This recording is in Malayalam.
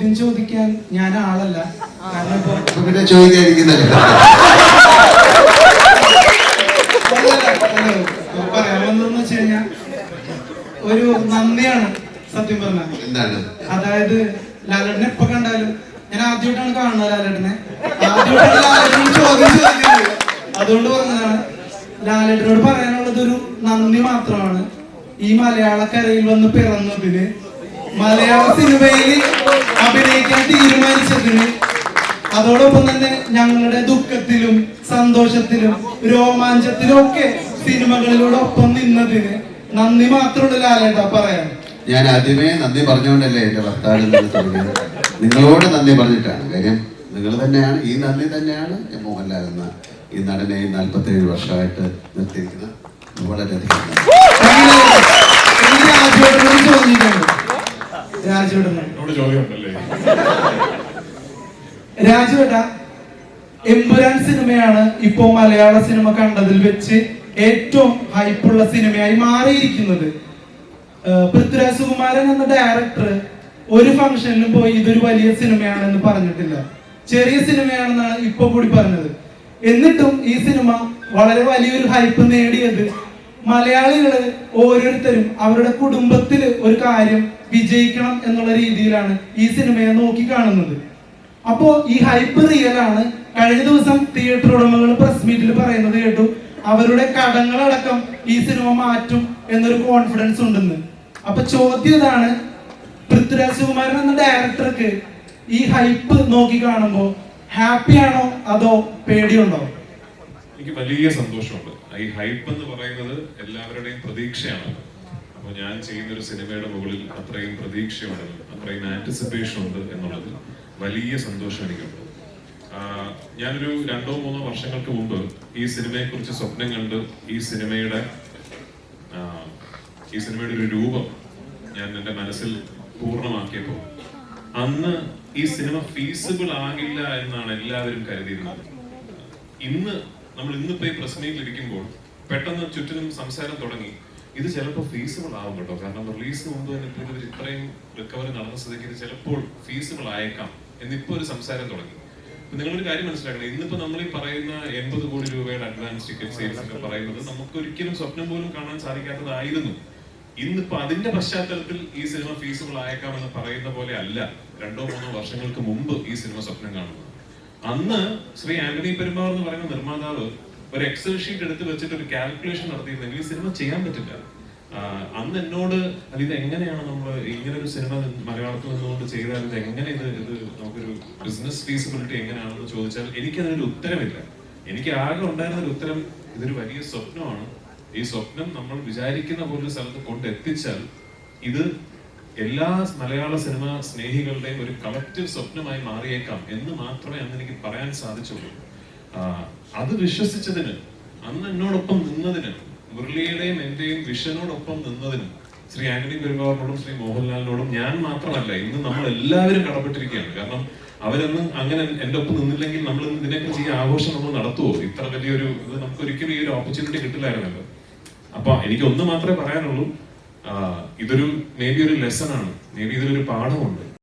ചോദ്യം ചോദിക്കാൻ ഞാൻ ആളല്ല. കാരണം പിന്നെ ചോദിക്കാതിരിക്കുന്നല്ലോ. പറയാമെന്ന് വെച്ച് കഴിഞ്ഞാൽ ഒരു നന്ദിയാണ് സത്യം പറഞ്ഞാൽ. എന്താണ്? അതായത് ലാലേട്ടനെ എപ്പോ കണ്ടാലും ഞാൻ ആദ്യമായിട്ടാണ് കാണുന്നത് ലാലേട്ടനെ. ആദ്യമായിട്ടാണ് ലാലേട്ടനോട് ചോദ്യം ചോദിക്കുന്നത്. അതുകൊണ്ട് പറഞ്ഞതാണ്. ലാലേട്ടനോട് പറയാനുള്ളത് ഒരു നന്ദി മാത്രമാണ്. ഈ മലയാളക്കരയിൽ വന്ന് പിറന്നതിന്, മലയാള സിനിമയിൽ അഭിനയിക്കാൻ തീരുമാനിച്ചതിന്, അതോടൊപ്പം തന്നെ ഞങ്ങളുടെ ദുഃഖത്തിലും സന്തോഷത്തിലും രോമാഞ്ചത്തിലും ഒക്കെ സിനിമകളിലൂടെ ഒപ്പം നിന്നതിന് നന്ദി മാത്രമുള്ള ലാലേട്ടാ പറയാൻ. ഞാൻ ആദ്യമേ നന്ദി പറഞ്ഞുകൊണ്ടല്ലേ എന്റെ ഭർത്താവിൽ തുടങ്ങിയത്. നിങ്ങളോട് നന്ദി പറഞ്ഞിട്ടാണ്. കാര്യം നിങ്ങൾ തന്നെയാണ്, ഈ നന്ദി തന്നെയാണ് മോഹൻലാൽ എന്ന ഈ നടനെ 47 വർഷമായിട്ട് നിർത്തിയിരിക്കുന്നത്. വളരെയധികം രാജുവേട്ട, എമ്പുരാൻ സിനിമയാണ് ഇപ്പോ മലയാള സിനിമ കണ്ടതിൽ വെച്ച് ഏറ്റവും ഹൈപ്പുള്ള സിനിമയായി മാറിയിരിക്കുന്നത്. പൃഥ്വിരാജ് സുകുമാരൻ എന്ന ഡയറക്ടർ ഒരു ഫംഗ്ഷനിലും പോയി ഇതൊരു വലിയ സിനിമയാണെന്ന് പറഞ്ഞിട്ടില്ല. ചെറിയ സിനിമയാണെന്നാണ് ഇപ്പൊ കൂടി പറഞ്ഞത്. എന്നിട്ടും ഈ സിനിമ വളരെ വലിയൊരു ഹൈപ്പ് നേടിയത് മലയാളികള് ഓരോരുത്തരും അവരുടെ കുടുംബത്തില് ഒരു കാര്യം വിജയിക്കണം എന്നുള്ള രീതിയിലാണ് ഈ സിനിമയെ നോക്കി കാണുന്നത്. അപ്പോ ഈ ഹൈപ്പ് റിയൽ ആണ്. കഴിഞ്ഞ ദിവസം തിയേറ്റർ ഉടമകൾ പ്രസ് മീറ്റിൽ പറയുന്നത് കേട്ടു, അവരുടെ കടങ്ങളടക്കം ഈ സിനിമ മാറ്റും എന്നൊരു കോൺഫിഡൻസ് ഉണ്ടെന്ന്. അപ്പൊ ചോദ്യം ഇതാണ്, പൃഥ്വിരാജ് സുകുമാരൻ എന്ന ഡയറക്ടർക്ക് ഈ ഹൈപ്പ് നോക്കി കാണുമ്പോ ഹാപ്പിയാണോ അതോ പേടിയുണ്ടോ? എനിക്ക് വലിയ സന്തോഷമുണ്ട്. ഈ ഹൈപ്പ് എന്ന് പറയുന്നത് എല്ലാവരുടെയും പ്രതീക്ഷയാണ്. അപ്പോൾ ഞാൻ ചെയ്യുന്ന ഒരു സിനിമയുടെ മുകളിൽ അത്രയും പ്രതീക്ഷയുണ്ട്, അത്രയും ആന്റിസിപ്പേഷൻ ഉണ്ട് എന്നുള്ളത് വലിയ സന്തോഷം എനിക്കുണ്ട്. ഞാനൊരു 2-3 വർഷങ്ങൾക്ക് മുമ്പ് ഈ സിനിമയെ കുറിച്ച് സ്വപ്നം കണ്ട് ഈ സിനിമയുടെ ഒരു രൂപം ഞാൻ എൻ്റെ മനസ്സിൽ പൂർണ്ണമാക്കിയപ്പോൾ അന്ന് ഈ സിനിമ ഫീസിബിൾ ആകില്ല എന്നാണ് എല്ലാവരും കരുതിയിരുന്നത്. ഇന്നിപ്പോ ഈ പ്രസ് മീറ്റിൽ ഇരിക്കുമ്പോൾ പെട്ടെന്ന് ചുറ്റിനും സംസാരം തുടങ്ങി, ഇത് ചിലപ്പോൾ ഫീസിബിൾ ആവും കേട്ടോ, കാരണം റിലീസിന് മുമ്പ് തന്നെ ഇപ്പോൾ ഇത്രയും റിക്കവറി നടന്ന സ്ഥിതിക്ക് ഇത് ചിലപ്പോൾ ഫീസിബിൾ ആയേക്കാം എന്നിപ്പോ ഒരു സംസാരം തുടങ്ങി. നിങ്ങളൊരു കാര്യം മനസ്സിലാക്കണം, ഇന്നിപ്പോ നമ്മൾ ഈ പറയുന്ന 80 കോടി രൂപയുടെ അഡ്വാൻസ് ടിക്കറ്റ് സെയിൽസ് ഒക്കെ പറയുന്നത് നമുക്ക് ഒരിക്കലും സ്വപ്നം പോലും കാണാൻ സാധിക്കാത്തതായിരുന്നു. ഇന്നിപ്പോ അതിന്റെ പശ്ചാത്തലത്തിൽ ഈ സിനിമ ഫീസിബിൾ ആയേക്കാമെന്ന് പറയുന്ന പോലെ അല്ല 2-3 വർഷങ്ങൾക്ക് മുമ്പ് ഈ സിനിമ സ്വപ്നം കാണുന്നത്. അന്ന് ശ്രീ ആന്റണി പെരുമ്പാവൂർ എന്ന് പറയുന്ന നിർമ്മാതാവ് ഒരു എക്സൽ ഷീറ്റ് എടുത്ത് വെച്ചിട്ട് ഒരു കാൽക്കുലേഷൻ നടത്തിയിരുന്നെങ്കിൽ ഈ സിനിമ ചെയ്യാൻ പറ്റില്ല. അന്ന് എന്നോട് ഇത് എങ്ങനെയാണ് നമ്മൾ ഇങ്ങനെ ഒരു സിനിമ മലയാളത്തിൽ നിന്നുകൊണ്ട് ചെയ്താൽ ഇത് എങ്ങനെ ഇത് നമുക്കൊരു ബിസിനസ് ഫീസിബിലിറ്റി എങ്ങനെയാണെന്ന് ചോദിച്ചാൽ എനിക്കതിനൊരു ഉത്തരമില്ല. എനിക്ക് ആകെ ഉണ്ടായിരുന്ന ഒരു ഉത്തരം, ഇതൊരു വലിയ സ്വപ്നമാണ്. ഈ സ്വപ്നം നമ്മൾ വിചാരിക്കുന്ന പോലൊരു സ്ഥലത്ത് കൊണ്ടെത്തിച്ചാൽ ഇത് എല്ലാ മലയാള സിനിമ സ്നേഹികളുടെയും ഒരു കളക്റ്റീവ് സ്വപ്നമായി മാറിയേക്കാം എന്ന് മാത്രമേ അന്ന് എനിക്ക് പറയാൻ സാധിച്ചുള്ളൂ. അത് വിശ്വസിച്ചതിന്, അന്ന് എന്നോടൊപ്പം നിന്നതിന്, മുരളിയുടെയും എന്റെയും വിഷനോടൊപ്പം നിന്നതിനും ശ്രീ ആന്റണി പെരുമ്പാവൂരിനോടും ശ്രീ മോഹൻലാലിനോടും ഞാൻ മാത്രമല്ല ഇന്ന് നമ്മൾ എല്ലാവരും കടപ്പെട്ടിരിക്കുകയാണ്. കാരണം അവരൊന്നും അങ്ങനെ എന്റെ ഒപ്പം നിന്നില്ലെങ്കിൽ നമ്മൾ ഇതിനെക്കുറിച്ച് ഈ ആഘോഷം നമ്മൾ നടത്തുവോ? ഇത്ര വലിയൊരു ഇത് നമുക്ക് ഒരിക്കലും ഈ ഒരു ഓപ്പർച്യൂണിറ്റി കിട്ടില്ലായിരുന്നല്ലോ. അപ്പൊ എനിക്ക് ഒന്ന് മാത്രമേ പറയാനുള്ളൂ, ഇതൊരു മേ ബി ഒരു ലെസൺ ആണ്, മേ ബി ഇതിലൊരു പാഠമുണ്ട്.